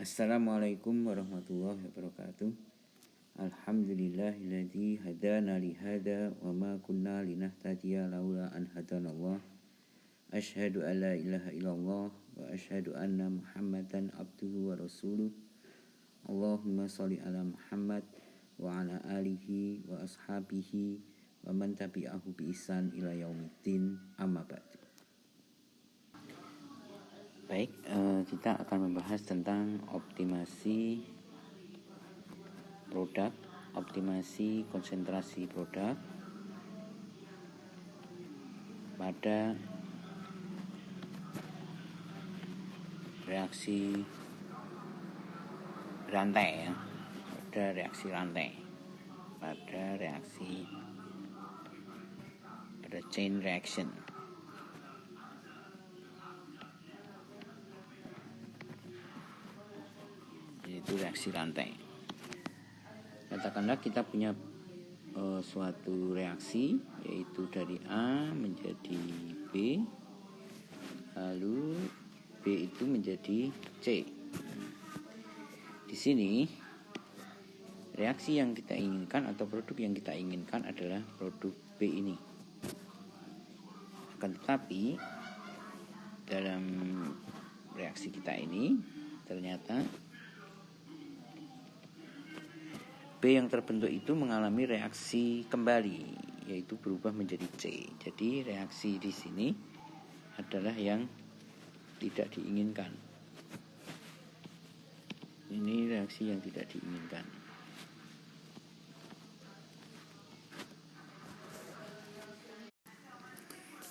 Assalamualaikum warahmatullahi wabarakatuh. Alhamdulillahilladzi hadana lihada wa ma kunna linahtadiya laula an hadanallah. Asyhadu an la ilaha illallah wa asyhadu anna Muhammadan abduhu wa rasuluh. Allahumma shalli ala Muhammad wa ala alihi wa ashabihi wa man tabi'ahu bi ihsan ila yaumiddin, amma ba'du. Baik, kita akan membahas tentang optimasi produk, optimasi konsentrasi produk pada reaksi rantai, pada reaksi pada chain reaction. Itu reaksi rantai. Katakanlah kita punya suatu reaksi, yaitu dari A menjadi B, lalu B itu menjadi C. Di sini reaksi yang kita inginkan atau produk yang kita inginkan adalah produk B ini. Akan tetapi dalam reaksi kita ini ternyata B yang terbentuk itu mengalami reaksi kembali, yaitu berubah menjadi C. Jadi reaksi di sini adalah yang tidak diinginkan. Ini reaksi yang tidak diinginkan.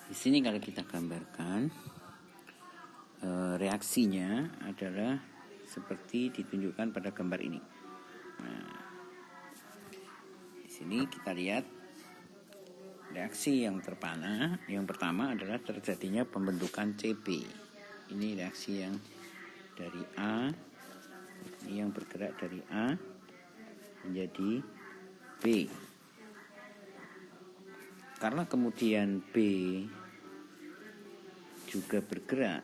Di sini kalau kita gambarkan, reaksinya adalah seperti ditunjukkan pada gambar ini. Nah, sini kita lihat reaksi yang terpana. Yang pertama adalah terjadinya pembentukan CB. Ini reaksi yang dari A, ini yang bergerak dari A menjadi B. Karena kemudian B juga bergerak,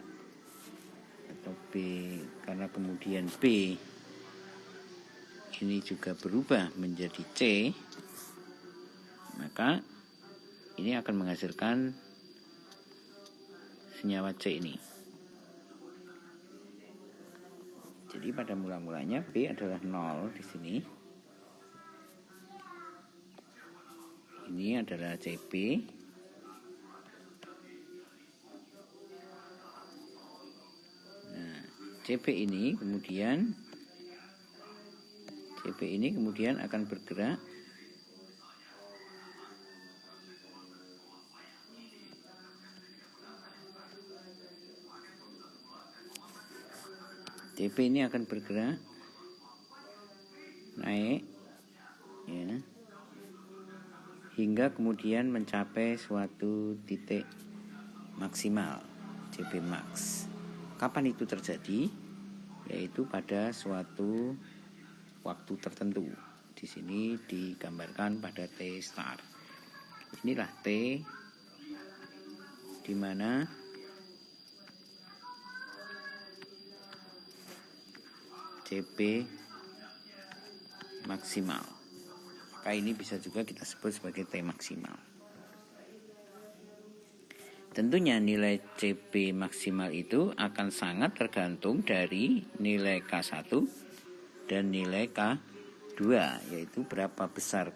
atau karena kemudian B ini juga berubah menjadi C, maka ini akan menghasilkan senyawa C ini. Jadi pada mula-mulanya B adalah 0 di sini. Ini adalah CB. Nah, CB ini kemudian akan bergerak naik ya, hingga kemudian mencapai suatu titik maksimal, CB max. Kapan itu terjadi? Yaitu pada suatu waktu tertentu. Di sini digambarkan pada T star. Inilah T di mana CB maksimal. Maka ini bisa juga kita sebut sebagai T maksimal. Tentunya nilai CB maksimal itu akan sangat tergantung dari nilai K1 dan nilai K2, yaitu berapa besar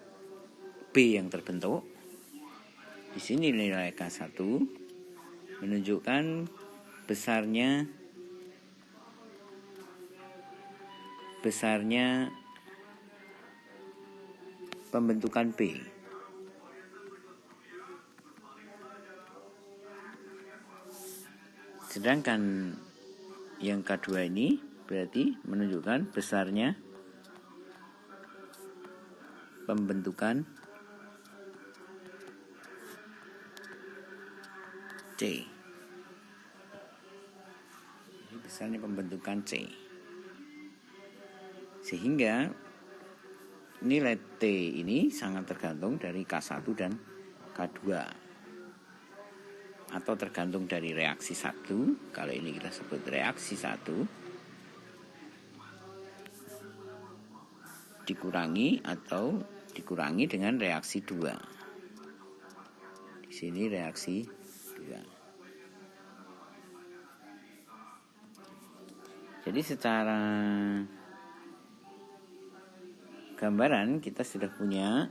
B yang terbentuk. Di sini nilai K1 menunjukkan besarnya pembentukan B. Sedangkan yang K2 ini berarti menunjukkan besarnya pembentukan C. Ini besarnya pembentukan C. Sehingga nilai T ini sangat tergantung dari K1 dan K2. Atau tergantung dari reaksi 1. Kalau ini kita sebut reaksi 1. dikurangi atau dikurangi dengan reaksi 2. Di sini reaksi 2. Jadi secara gambaran kita sudah punya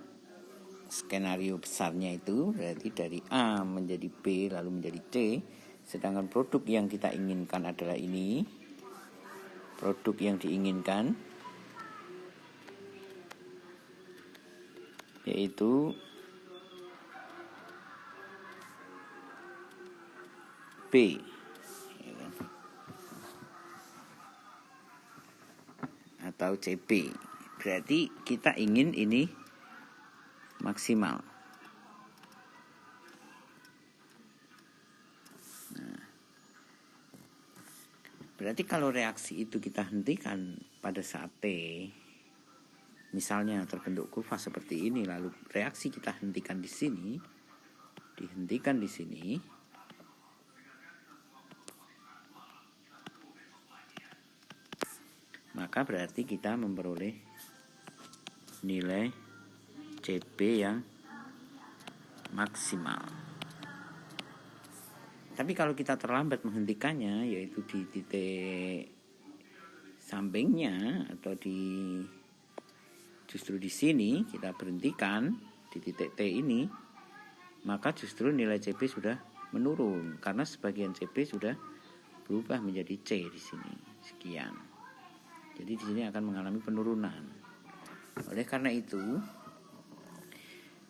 skenario besarnya, itu berarti dari A menjadi B lalu menjadi C. Sedangkan produk yang kita inginkan adalah ini. Produk yang diinginkan yaitu B, atau CB. Berarti kita ingin ini maksimal. Nah, berarti kalau reaksi itu kita hentikan pada saat T, misalnya terbentuk kurva seperti ini, lalu reaksi kita hentikan di sini, dihentikan di sini, maka berarti kita memperoleh nilai CB yang maksimal. Tapi kalau kita terlambat menghentikannya, yaitu di titik sampingnya atau justru di sini kita berhentikan di titik T ini, maka justru nilai CB sudah menurun karena sebagian CB sudah berubah menjadi C di sini sekian. Jadi di sini akan mengalami penurunan. Oleh karena itu,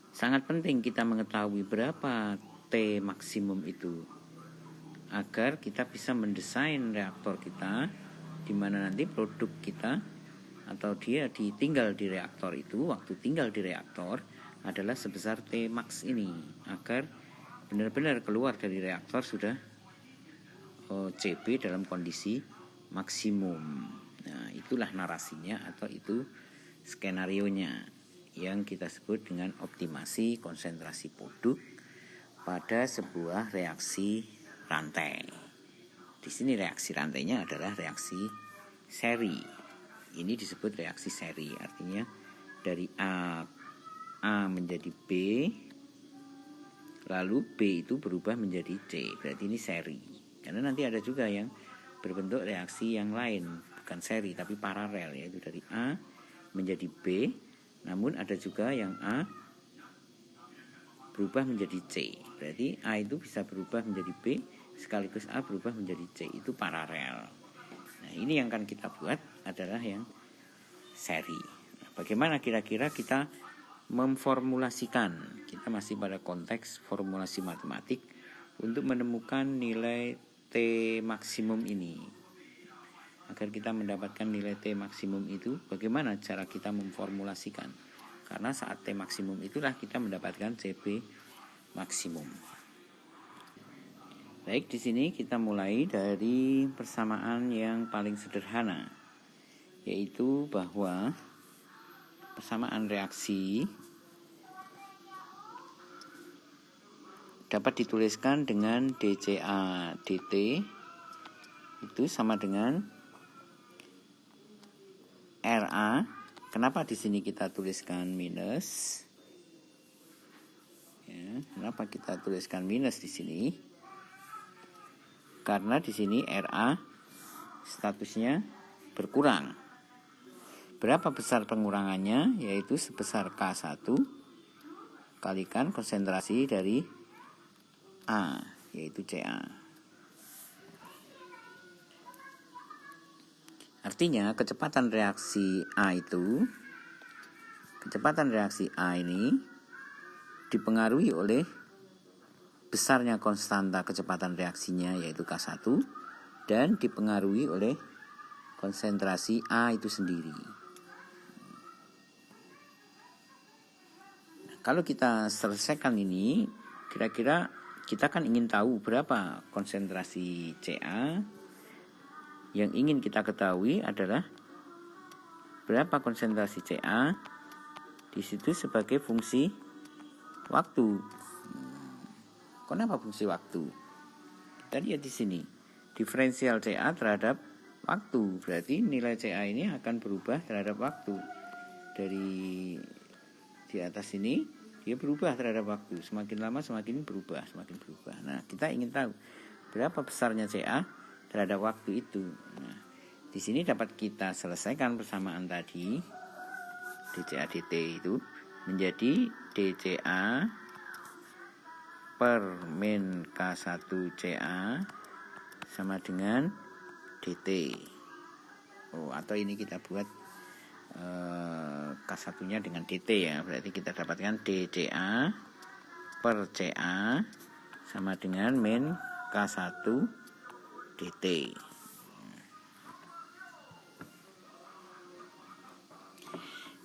sangat penting kita mengetahui berapa T maksimum itu agar kita bisa mendesain reaktor kita, di mana nanti produk kita atau dia ditinggal di reaktor itu, waktu tinggal di reaktor adalah sebesar T max ini, agar benar-benar keluar dari reaktor sudah CB dalam kondisi maksimum. Nah, itulah narasinya atau itu skenarionya yang kita sebut dengan optimasi konsentrasi produk pada sebuah reaksi rantai. Di sini reaksi rantainya adalah reaksi seri. Ini disebut reaksi seri, artinya dari A menjadi B, lalu B itu berubah menjadi C. Berarti ini seri. Karena nanti ada juga yang berbentuk reaksi yang lain, bukan seri tapi paralel, yaitu dari A menjadi B, namun ada juga yang A berubah menjadi C. Berarti A itu bisa berubah menjadi B sekaligus A berubah menjadi C, itu paralel. Nah, ini yang akan kita buat adalah yang seri. Nah, bagaimana kira-kira kita memformulasikan? Kita masih pada konteks formulasi matematik untuk menemukan nilai T maksimum ini. Agar kita mendapatkan nilai T maksimum itu, bagaimana cara kita memformulasikan? Karena saat T maksimum itulah kita mendapatkan CB maksimum. Baik, di sini kita mulai dari persamaan yang paling sederhana, yaitu bahwa persamaan reaksi dapat dituliskan dengan dCA dt itu sama dengan RA. Kenapa di sini kita tuliskan minus? Ya, kenapa kita tuliskan minus di sini? Karena di sini RA statusnya berkurang. Berapa besar pengurangannya? Yaitu sebesar K1 kalikan konsentrasi dari A, yaitu Ca. Artinya kecepatan reaksi A ini dipengaruhi oleh besarnya konstanta kecepatan reaksinya, yaitu K1, dan dipengaruhi oleh konsentrasi A itu sendiri. Nah, kalau kita selesaikan ini, kira-kira kita kan ingin tahu berapa konsentrasi Ca. Yang ingin kita ketahui adalah berapa konsentrasi Ca di situ sebagai fungsi waktu. Kenapa fungsi waktu? Kita lihat di sini, diferensial Ca terhadap waktu. Berarti nilai Ca ini akan berubah terhadap waktu. dari di atas ini, dia berubah terhadap waktu. Semakin lama semakin berubah. Nah, kita ingin tahu berapa besarnya CA terhadap waktu itu. Nah, di sini dapat kita selesaikan persamaan tadi. DCA DT itu menjadi DCA per min K1 CA sama dengan DT. Atau ini kita buat K1 nya dengan DT ya. Berarti kita dapatkan DCA per CA sama dengan min K1 DT.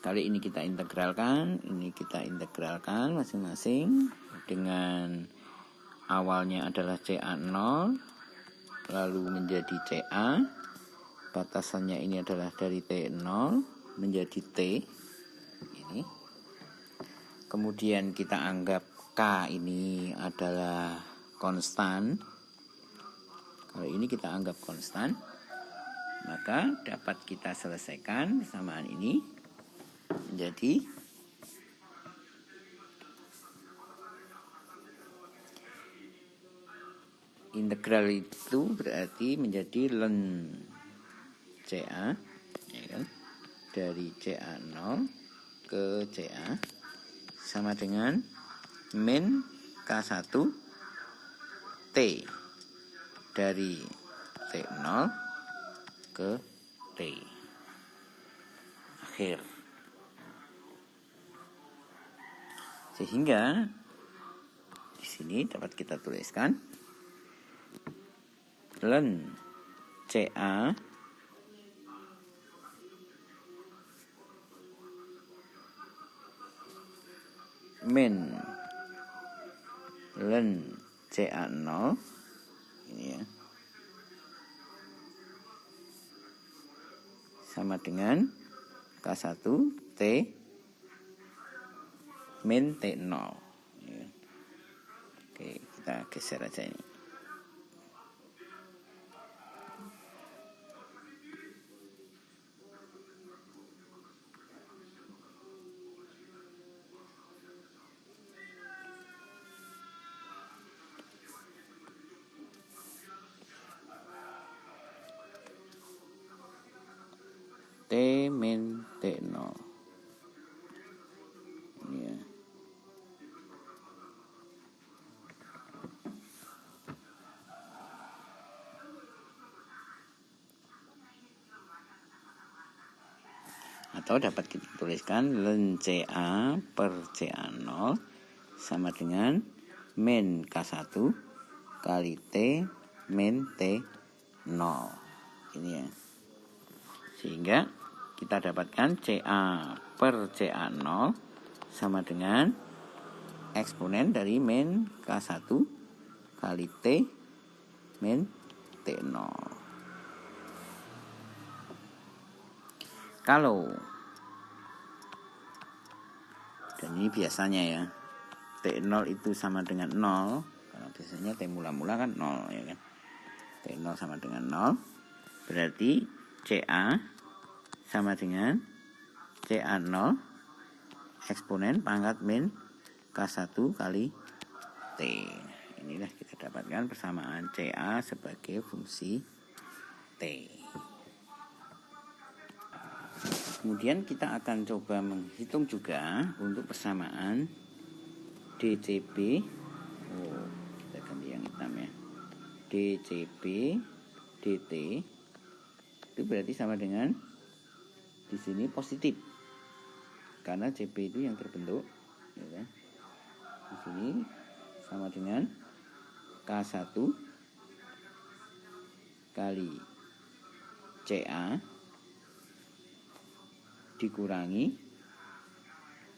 Kali ini kita integralkan masing-masing dengan awalnya adalah CA0 lalu menjadi CA. Batasannya ini adalah dari T0 menjadi T ini. Kemudian kita anggap K ini adalah konstan. Kalau ini kita anggap konstan, maka dapat kita selesaikan persamaan ini menjadi integral itu berarti menjadi ln CA ya kan? Dari CA0 ke CA sama dengan min K1 T dari T0 ke T akhir. Sehingga di sini dapat kita tuliskan ln CA min ln CA0 ini ya sama dengan K1 T min T0 ya. Oke, kita geser aja ini. T min T0 ya. Atau dapat kita tuliskan ln CA per CA0 sama dengan min K1 kali T min T0 ini ya. Sehingga kita dapatkan CA per CA0 sama dengan eksponen dari min K1 kali T min T0. Kalau dan ini biasanya ya T0 itu sama dengan 0, karena biasanya T mula-mula kan 0 ya kan. T0 sama dengan 0 berarti CA sama dengan CA0 eksponen pangkat min K1 kali T. Inilah kita dapatkan persamaan CA sebagai fungsi T. Kemudian kita akan coba menghitung juga untuk persamaan DCB. Kita ganti yang hitam ya. DCB DT itu berarti sama dengan di sini positif karena CB itu yang terbentuk ya kan? Di sini sama dengan K1 kali CA dikurangi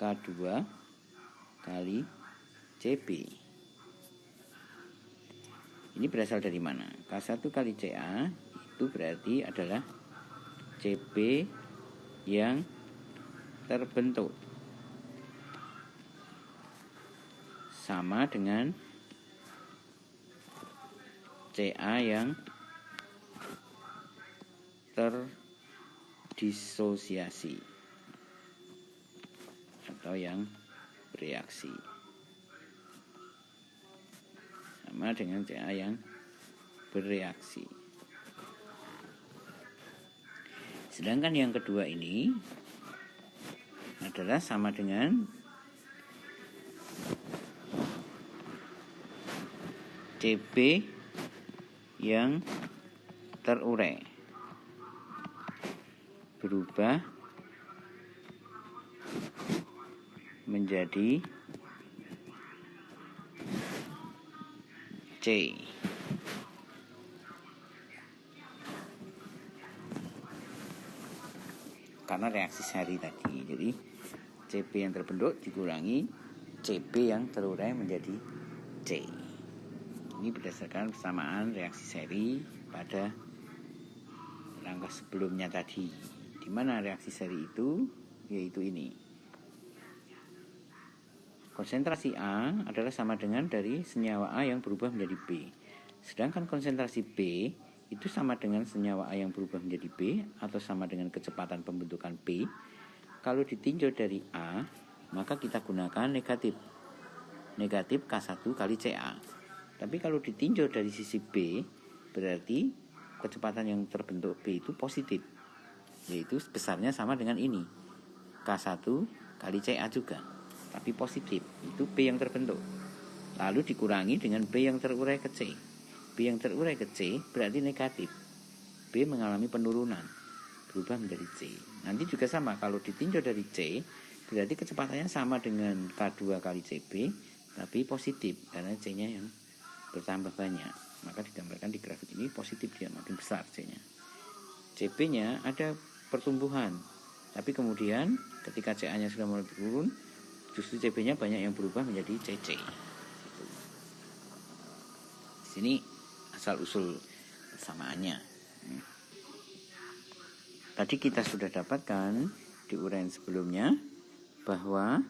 K2 kali CB. Ini berasal dari mana? K1 kali CA itu berarti adalah CB yang terbentuk sama dengan CA yang terdisosiasi. atau yang bereaksi. Sama dengan Ca yang bereaksi. Sedangkan yang kedua ini adalah sama dengan Cp yang terurai berubah menjadi C. Karena reaksi seri tadi. Jadi Cp yang terbentuk dikurangi Cp yang terurai menjadi C. Ini berdasarkan persamaan reaksi seri pada langkah sebelumnya tadi. Di mana reaksi seri itu yaitu ini. Konsentrasi A adalah sama dengan dari senyawa A yang berubah menjadi B. Sedangkan konsentrasi B itu sama dengan senyawa A yang berubah menjadi B atau sama dengan kecepatan pembentukan B. Kalau ditinjau dari A, maka kita gunakan negatif K1 kali Ca. Tapi kalau ditinjau dari sisi B, berarti kecepatan yang terbentuk B itu positif, yaitu besarnya sama dengan ini, K1 kali Ca juga, tapi positif, itu B yang terbentuk. Lalu dikurangi dengan B yang terurai ke C. B yang terurai ke C berarti negatif. B mengalami penurunan, berubah menjadi C. Nanti juga sama, kalau ditinjau dari C, berarti kecepatannya sama dengan K2 kali Cb, tapi positif, karena C-nya yang bertambah banyak. Maka digambarkan di grafik ini positif, dia makin besar C-nya. Cb-nya ada pertumbuhan, tapi kemudian ketika Ca-nya sudah mulai turun, justru Cb-nya banyak yang berubah menjadi Cc. Di sini asal-usul persamaannya. Tadi kita sudah dapatkan di uraian sebelumnya bahwa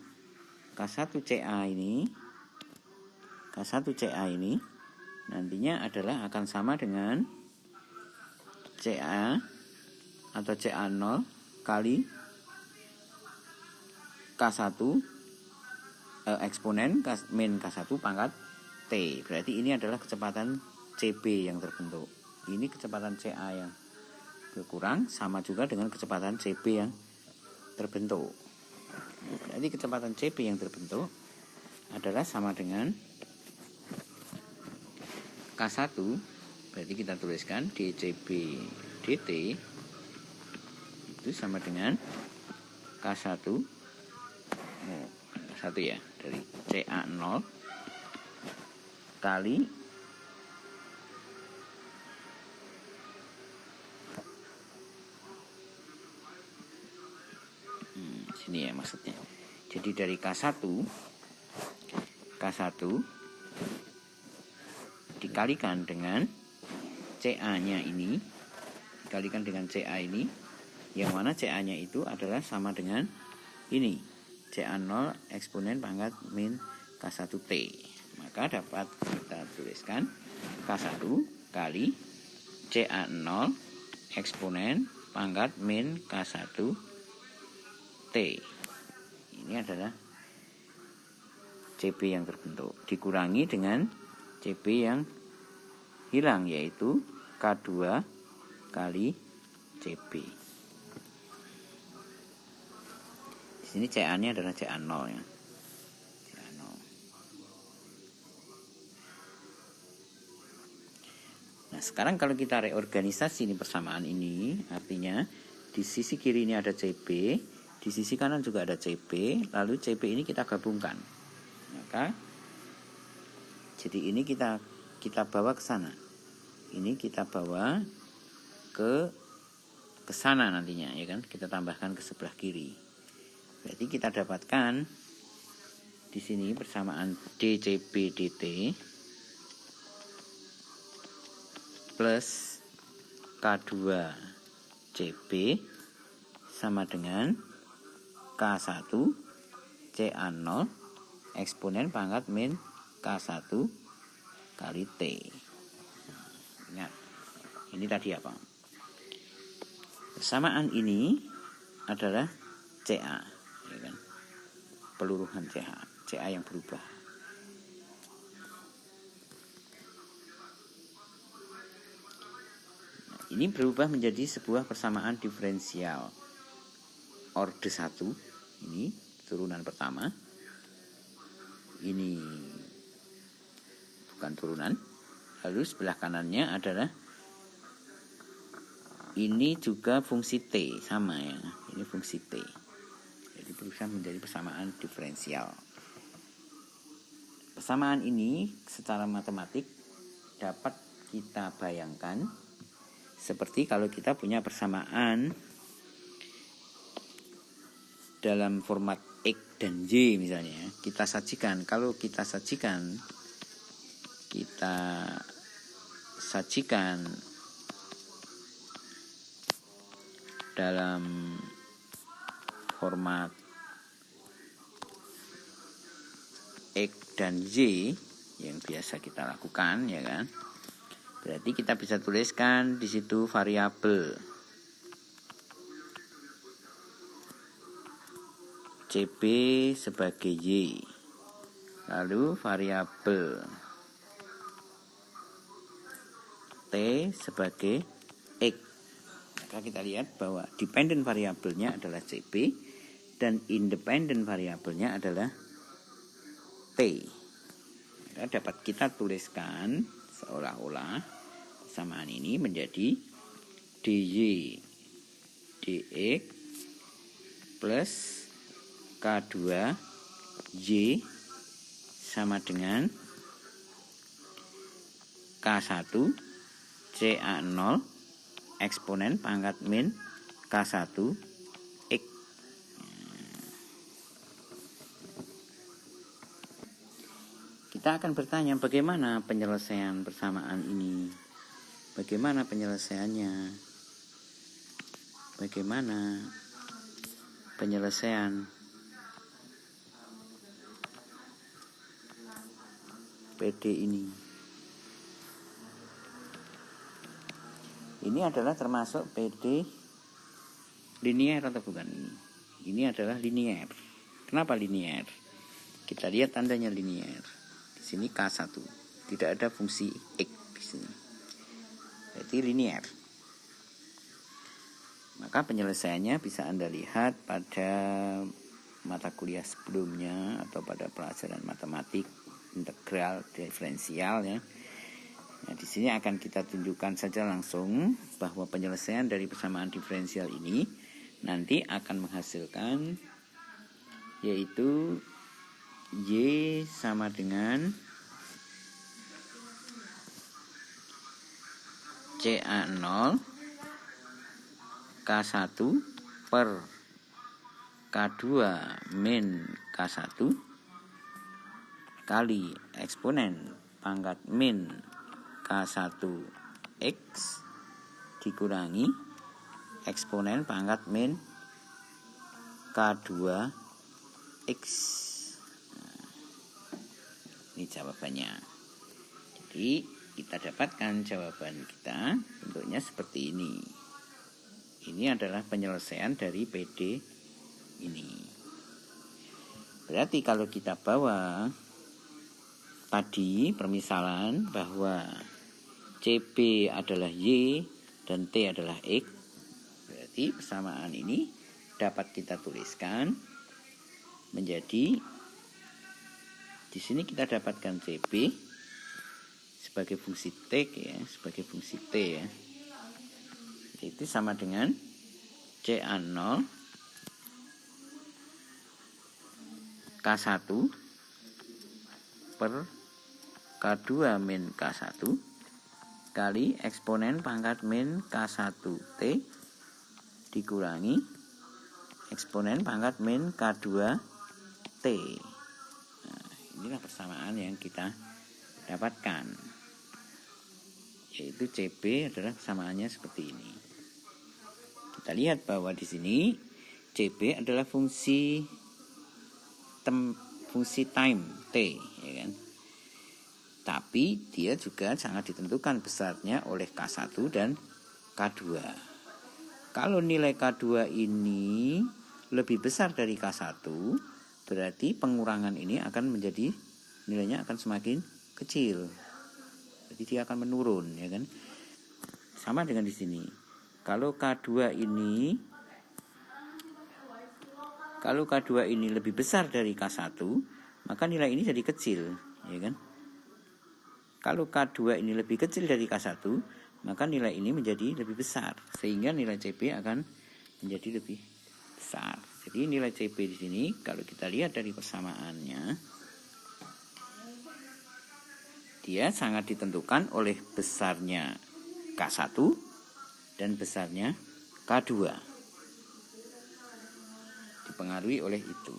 K1Ca ini nantinya adalah akan sama dengan Ca atau Ca0 kali K1 eksponen min K1 pangkat T. Berarti ini adalah kecepatan Cb yang terbentuk. Ini kecepatan Ca yang berkurang sama juga dengan kecepatan Cb yang terbentuk. Berarti kecepatan Cb yang terbentuk adalah sama dengan K1, berarti kita tuliskan dCb dt itu sama dengan K1 ya, dari Ca0 kali sini ya maksudnya. Jadi dari K1 dikalikan dengan Ca-nya ini, dikalikan dengan Ca ini, yang mana Ca-nya itu adalah sama dengan ini, Ca0 eksponen pangkat min K1T. Maka dapat kita tuliskan K1 kali Ca0 eksponen pangkat min K1T. Ini adalah Cb yang terbentuk, dikurangi dengan Cb yang hilang, yaitu K2 kali Cb. Di sini Ca-nya adalah Ca0 ya. Ca0. Nah, sekarang kalau kita reorganisasi ini persamaan ini, artinya di sisi kiri ini ada Cb, di sisi kanan juga ada Cb, lalu Cb ini kita gabungkan. Maka jadi ini kita bawa ke sana. Ini kita bawa ke sana nantinya, ya kan? Kita tambahkan ke sebelah kiri. Berarti kita dapatkan di sini persamaan dCb dt plus K2 Cb sama dengan K1 Ca0 eksponen pangkat min K1 kali T. Ingat, ini tadi apa? Persamaan ini adalah Ca, ya kan? peluruhan CA yang berubah. Ini berubah menjadi sebuah persamaan diferensial orde 1. Ini turunan pertama. Ini bukan turunan. Lalu sebelah kanannya adalah ini juga fungsi T, sama ya. Ini fungsi T. Jadi berusaha menjadi persamaan diferensial. Persamaan ini secara matematik dapat kita bayangkan seperti kalau kita punya persamaan dalam format X dan Y misalnya. Kalau kita sajikan dalam format X dan Y yang biasa kita lakukan, ya kan? Berarti kita bisa tuliskan di situ variabel CB sebagai Y, lalu variabel T sebagai X. Maka kita lihat bahwa dependent variabelnya adalah CB dan independent variabelnya adalah T. Maka dapat kita tuliskan seolah-olah persamaan ini menjadi DY DX plus K2Y sama dengan K1 CA0 eksponen pangkat min K1 X. Kita akan bertanya bagaimana penyelesaian persamaan ini. Bagaimana penyelesaiannya? Bagaimana penyelesaian PD ini? Ini adalah termasuk PD linier atau bukan? Ini adalah linier. Kenapa linier? Kita lihat tandanya linier. Di sini K1. Tidak ada fungsi X di sini. Berarti linier. Maka penyelesaiannya bisa Anda lihat pada mata kuliah sebelumnya atau pada pelajaran matematik integral diferensial ya. Nah, di sini akan kita tunjukkan saja langsung bahwa penyelesaian dari persamaan diferensial ini nanti akan menghasilkan yaitu Y sama dengan CA0 K1 per K2 min K1 kali eksponen pangkat min K1 X dikurangi eksponen pangkat min K2 X. Ini jawabannya. Jadi kita dapatkan jawaban kita bentuknya seperti ini. Ini adalah penyelesaian dari PD ini. Berarti kalau kita bawa tadi permisalan bahwa CB adalah Y dan T adalah X, berarti persamaan ini dapat kita tuliskan menjadi, di sini kita dapatkan CB sebagai fungsi T ya, sebagai fungsi T ya. Itu sama dengan CA0 K1 per K2 min K1 kali eksponen pangkat min K1T dikurangi eksponen pangkat min K2T. Nah, inilah persamaan yang kita dapatkan. Yaitu CB adalah persamaannya seperti ini. Kita lihat bahwa di sini CB adalah fungsi time T, ya kan? Tapi dia juga sangat ditentukan besarnya oleh K1 dan K2. Kalau nilai K2 ini lebih besar dari K1, berarti pengurangan ini akan menjadi nilainya akan semakin kecil. Jadi dia akan menurun, ya kan? Sama dengan di sini. Kalau K2 ini lebih besar dari K1, maka nilai ini jadi kecil, ya kan? Kalau K2 ini lebih kecil dari K1, maka nilai ini menjadi lebih besar, sehingga nilai CP akan menjadi lebih besar. Jadi nilai CP di sini kalau kita lihat dari persamaannya, dia sangat ditentukan oleh besarnya K1 dan besarnya K2. Dipengaruhi oleh itu.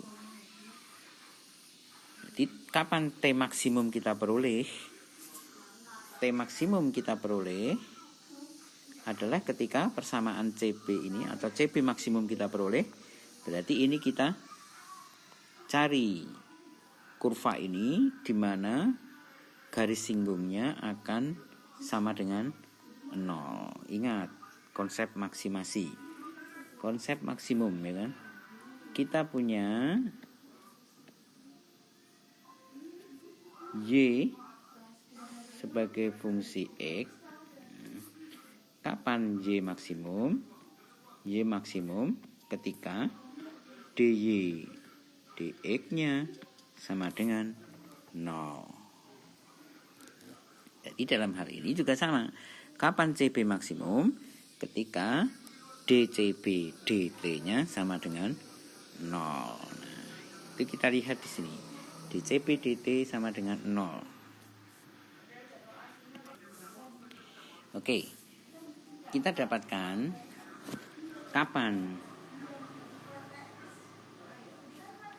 Jadi kapan T maksimum kita peroleh? T maksimum kita peroleh adalah ketika persamaan CP ini atau CP maksimum kita peroleh. Berarti ini kita cari kurva ini di mana garis singgungnya akan sama dengan 0. Ingat konsep maksimasi, konsep maksimum, ya kan? Kita punya Y sebagai fungsi X. Kapan Y maksimum? Y maksimum ketika dy dx-nya sama dengan 0. Jadi dalam hal ini juga sama. Kapan CP maksimum? Ketika dCP dt-nya sama dengan 0. Nah, itu kita lihat di sini. dCP dt sama dengan 0. Oke. Kita dapatkan kapan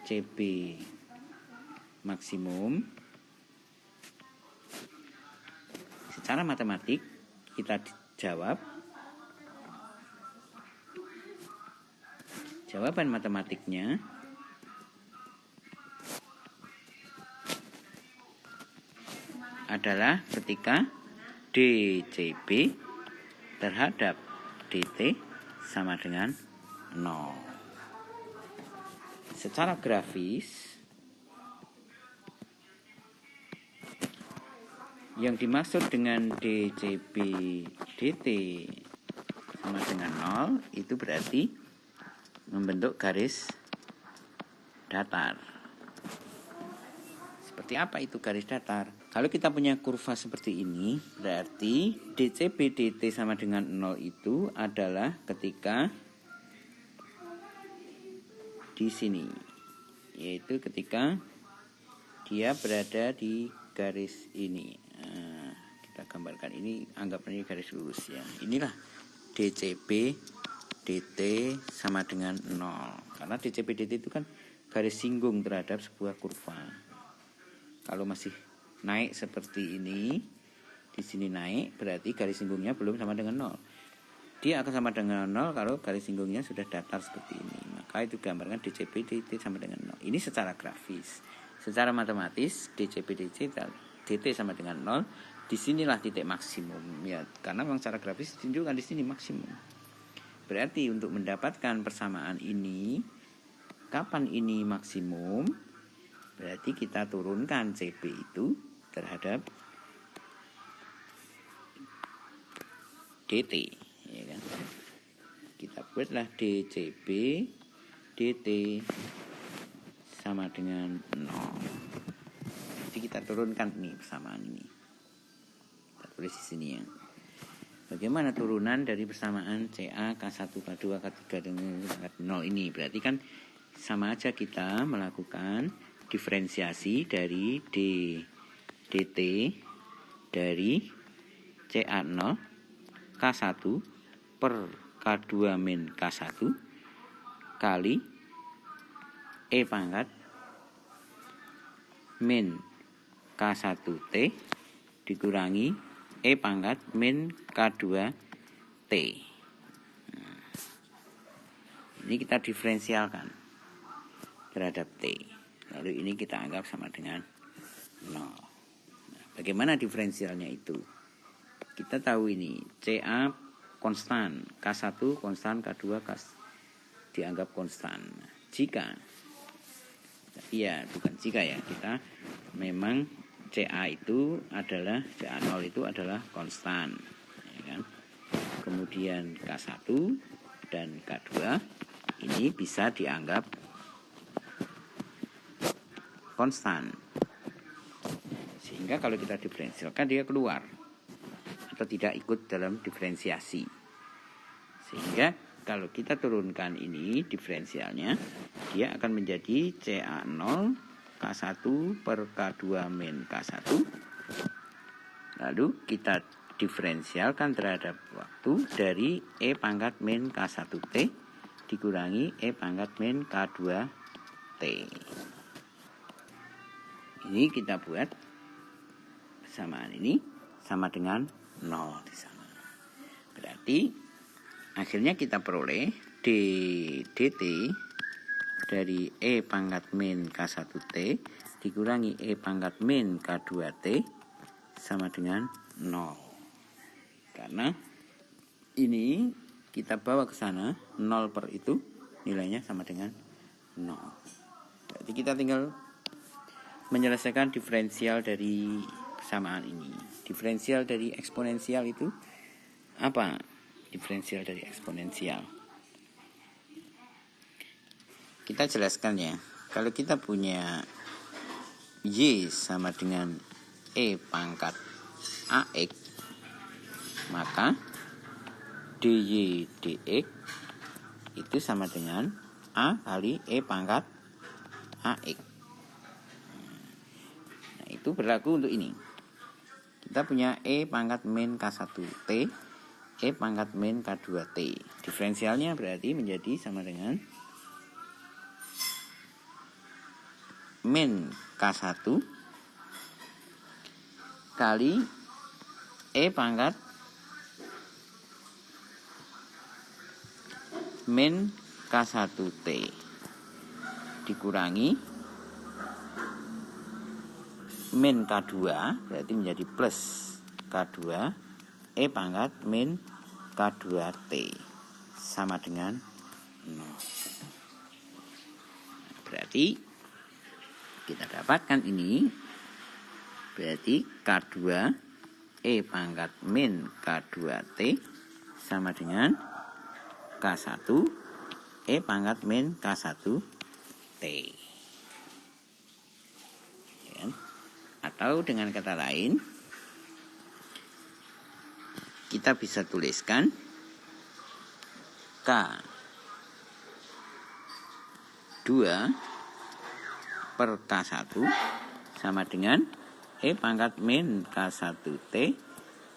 CP maksimum. Secara matematik kita jawab. Jawaban matematiknya adalah ketika dCP terhadap dt sama dengan 0. Secara grafis, yang dimaksud dengan dCP dt sama dengan 0 itu berarti membentuk garis datar. Seperti apa itu garis datar? Kalau kita punya kurva seperti ini, berarti dCP dt sama dengan 0 itu adalah ketika di sini, yaitu ketika dia berada di garis ini. Nah, kita gambarkan ini, anggap ini garis lurus ya. Inilah dCP dt sama dengan 0. Karena dCP dt itu kan garis singgung terhadap sebuah kurva. Kalau masih naik seperti ini, di sini naik, berarti garis singgungnya belum sama dengan 0. Dia akan sama dengan 0 kalau garis singgungnya sudah datar seperti ini. Maka itu gambarkan dCP dt sama dengan 0. Ini secara grafis. Secara matematis, dCP dt sama dengan 0. Disinilah titik maksimum. Ya, karena memang secara grafis ditunjukkan di sini maksimum. Berarti untuk mendapatkan persamaan ini, kapan ini maksimum? Berarti kita turunkan CP itu terhadap dt, ya kan? Kita buatlah dCP dt sama dengan 0. Jadi kita turunkan nih persamaan ini. Kita tulis di sini ya. Bagaimana turunan dari persamaan CA K1 K2 K3 dengan 0 ini? Berarti kan sama aja kita melakukan diferensiasi dari dt dari CA0 K1 per K2 min K1 kali E pangkat min K1T dikurangi E pangkat min K2T. Nah, ini kita diferensialkan terhadap T. Lalu ini kita anggap sama dengan 0. Nah, bagaimana diferensialnya itu? Kita tahu ini CA konstan, K1 konstan, K2 dianggap konstan. Jika Iya, bukan jika ya, kita memang CA itu adalah CA0 itu adalah konstan, ya kan? Kemudian K1 dan K2 ini bisa dianggap konstan, sehingga kalau kita diferensialkan dia keluar atau tidak ikut dalam diferensiasi. Sehingga kalau kita turunkan ini diferensialnya, dia akan menjadi CA0 K1 per K2 min K1. Lalu kita diferensialkan terhadap waktu dari E pangkat min K1T dikurangi E pangkat min K2T. Ini kita buat persamaan ini sama dengan 0 di sana. Berarti akhirnya kita peroleh dt dari E pangkat min K1T dikurangi E pangkat min K2T sama dengan 0. Karena ini kita bawa ke sana 0 per itu nilainya sama dengan 0. Berarti kita tinggal menyelesaikan diferensial dari persamaan ini. Diferensial dari eksponensial itu apa? Diferensial dari eksponensial. Kita jelaskan ya. Kalau kita punya Y sama dengan E pangkat AX, maka dy dx itu sama dengan A kali E pangkat AX. Nah, itu berlaku untuk ini. Kita punya E pangkat min K1T, E pangkat min K2T. Diferensialnya berarti menjadi sama dengan min K1 kali E pangkat min K1T dikurangi min K2 berarti menjadi plus K2 E pangkat min K2T sama dengan 0. Berarti kita dapatkan ini berarti K2 E pangkat min K2T sama dengan K1 E pangkat min K1T. Ya. Atau dengan kata lain, kita bisa tuliskan K2 per K1 sama dengan E pangkat min K1T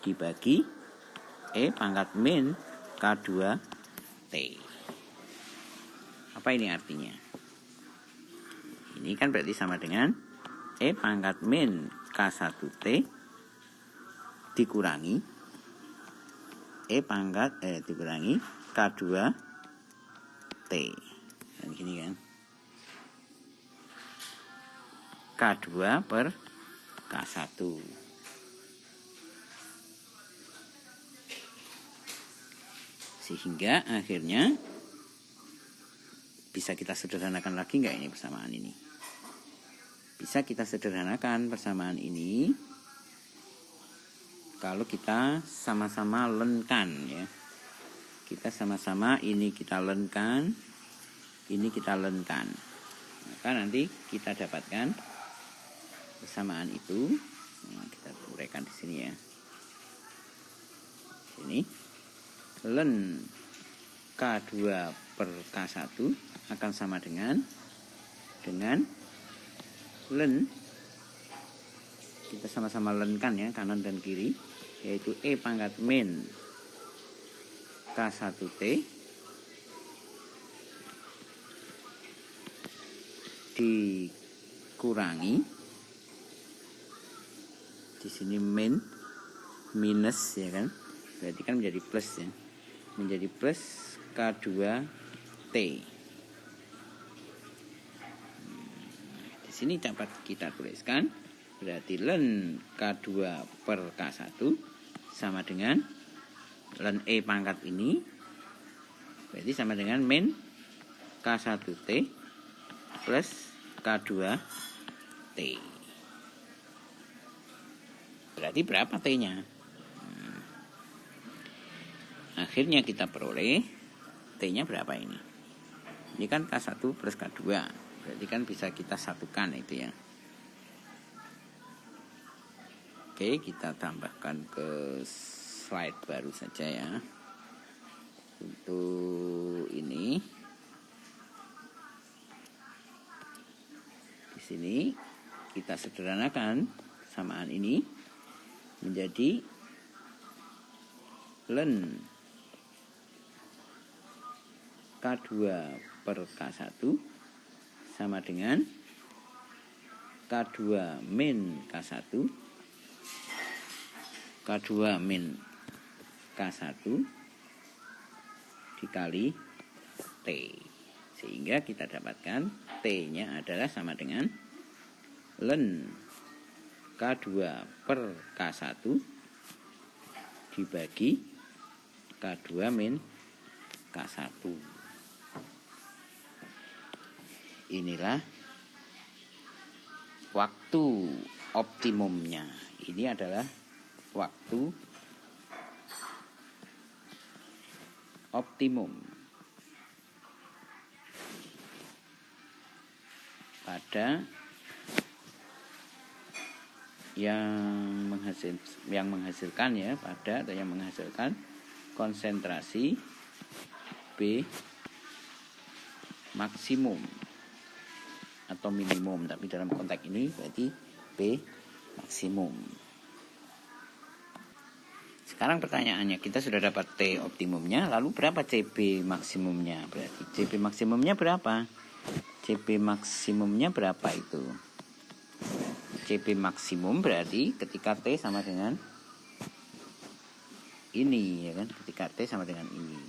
dibagi E pangkat min K2T. Apa ini artinya? Ini kan berarti sama dengan E pangkat min K1T dikurangi E pangkat dikurangi K2T. Dan gini kan. K2 per K1. Sehingga akhirnya bisa kita sederhanakan lagi nggak ini persamaan ini? Bisa kita sederhanakan persamaan ini kalau kita sama-sama lenkan ya. Kita sama-sama ini kita lenkan, ini kita lenkan. Maka nanti kita dapatkan persamaan itu. Nah, kita uraikan di sini ya. Sini len K2 per K1 akan sama dengan len, kita sama-sama lenkan ya, kanan dan kiri, yaitu E pangkat min K1T dikurangi di sini min minus ya kan, berarti kan menjadi plus ya, menjadi plus K2T. Di sini dapat kita tuliskan berarti len K2 per K1 sama dengan len E pangkat ini berarti sama dengan min K1T plus K2T. Berarti berapa T-nya? Akhirnya kita peroleh T-nya berapa ini? Ini kan K1 plus K2. Berarti kan bisa kita satukan itu ya. Oke, kita tambahkan ke slide baru saja ya. Untuk ini di sini kita sederhanakan samaan ini menjadi ln K2 per K1 sama dengan K2 min K1 K2 min K1 dikali T. Sehingga kita dapatkan T-nya adalah sama dengan ln K2 per K1 dibagi K2 min K1. Inilah waktu optimumnya. Ini adalah waktu optimum pada yang menghasilkan ya, pada atau yang menghasilkan konsentrasi B maksimum atau minimum, tapi dalam konteks ini berarti B maksimum. Sekarang pertanyaannya, kita sudah dapat T optimumnya, lalu berapa CB maksimumnya? Berarti CB maksimumnya berapa? CB maksimumnya berapa itu? CB maksimum berarti ketika T sama dengan ini ya kan, ketika T sama dengan ini.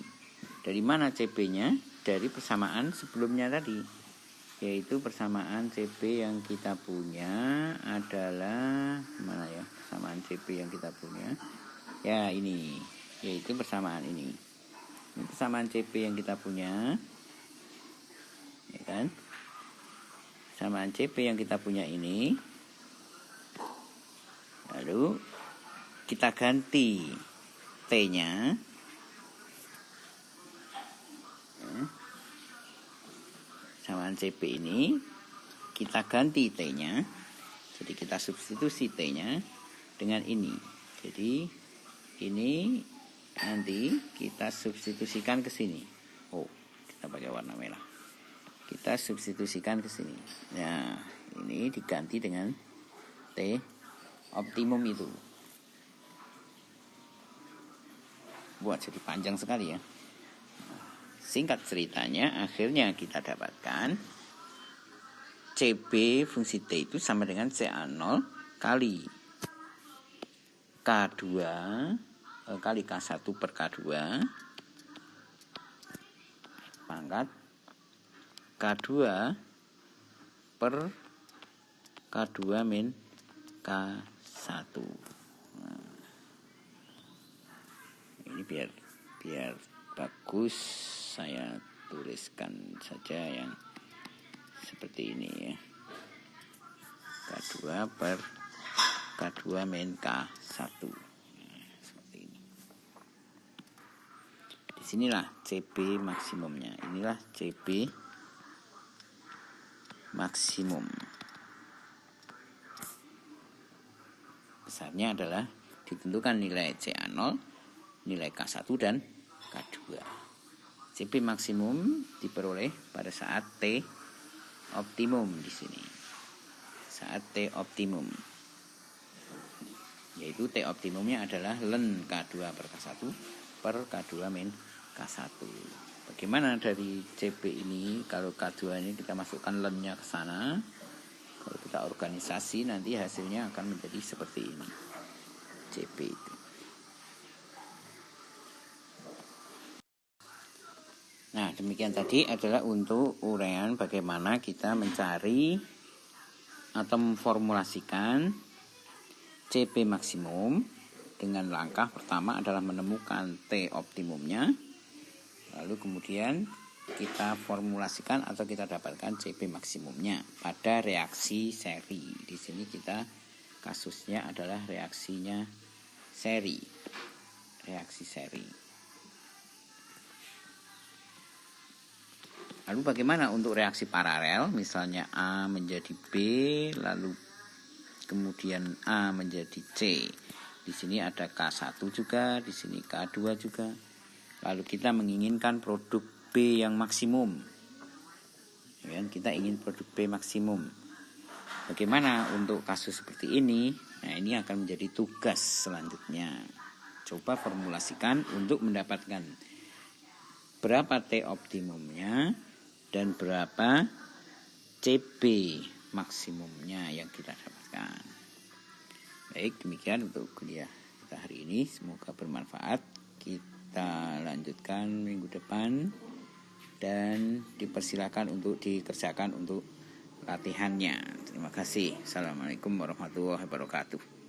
Dari mana CB-nya? Dari persamaan sebelumnya tadi, yaitu persamaan CB yang kita punya adalah mana ya? Persamaan CB yang kita punya ya ini, yaitu persamaan ini. Ini persamaan CB yang kita punya ya kan? Persamaan CB yang kita punya ini, lalu kita ganti T-nya persamaan CB ini, kita ganti T-nya, jadi kita substitusi T-nya dengan ini. Jadi ini nanti kita substitusikan ke sini. Oh, kita pakai warna merah. Kita substitusikan ke sini. Nah, ini diganti dengan T optimum itu. Buat jadi panjang sekali ya. Singkat ceritanya, akhirnya kita dapatkan CB fungsi T itu sama dengan CA0 kali K2 kali K1 per K2 pangkat K2 per K2 min K1. Nah, ini biar bagus, saya tuliskan saja yang seperti ini ya. K2 per K2 min K1. Nah, seperti ini. Disinilah CB maksimumnya. Inilah CB maksimum. Besarnya adalah ditentukan nilai CA0, nilai K1 dan K2. CB maksimum diperoleh pada saat T optimum di sini. Saat T optimum. Yaitu T optimumnya adalah ln K2 per K1 per K2 min K1. Bagaimana dari CB ini, kalau K2 ini kita masukkan ln-nya ke sana, kalau kita organisasi nanti hasilnya akan menjadi seperti ini. CB itu. Nah, demikian tadi adalah untuk uraian bagaimana kita mencari atau memformulasikan CB maksimum dengan langkah pertama adalah menemukan T optimumnya. Lalu kemudian kita formulasikan atau kita dapatkan CP maksimumnya pada reaksi seri. Di sini kita kasusnya adalah reaksinya seri. Reaksi seri. Lalu bagaimana untuk reaksi paralel? Misalnya A menjadi B, lalu kemudian A menjadi C. Di sini ada K1 juga, di sini K2 juga. Lalu kita menginginkan produk B yang maksimum. Ya, kita ingin produk B maksimum. Bagaimana untuk kasus seperti ini? Nah, ini akan menjadi tugas selanjutnya. Coba formulasikan untuk mendapatkan berapa T optimumnya dan berapa CP maksimumnya yang kita dapatkan. Baik, demikian untuk kuliah kita hari ini. Semoga bermanfaat. Kita lanjutkan minggu depan dan dipersilakan untuk dikerjakan untuk latihannya. Terima kasih. Assalamualaikum warahmatullahi wabarakatuh.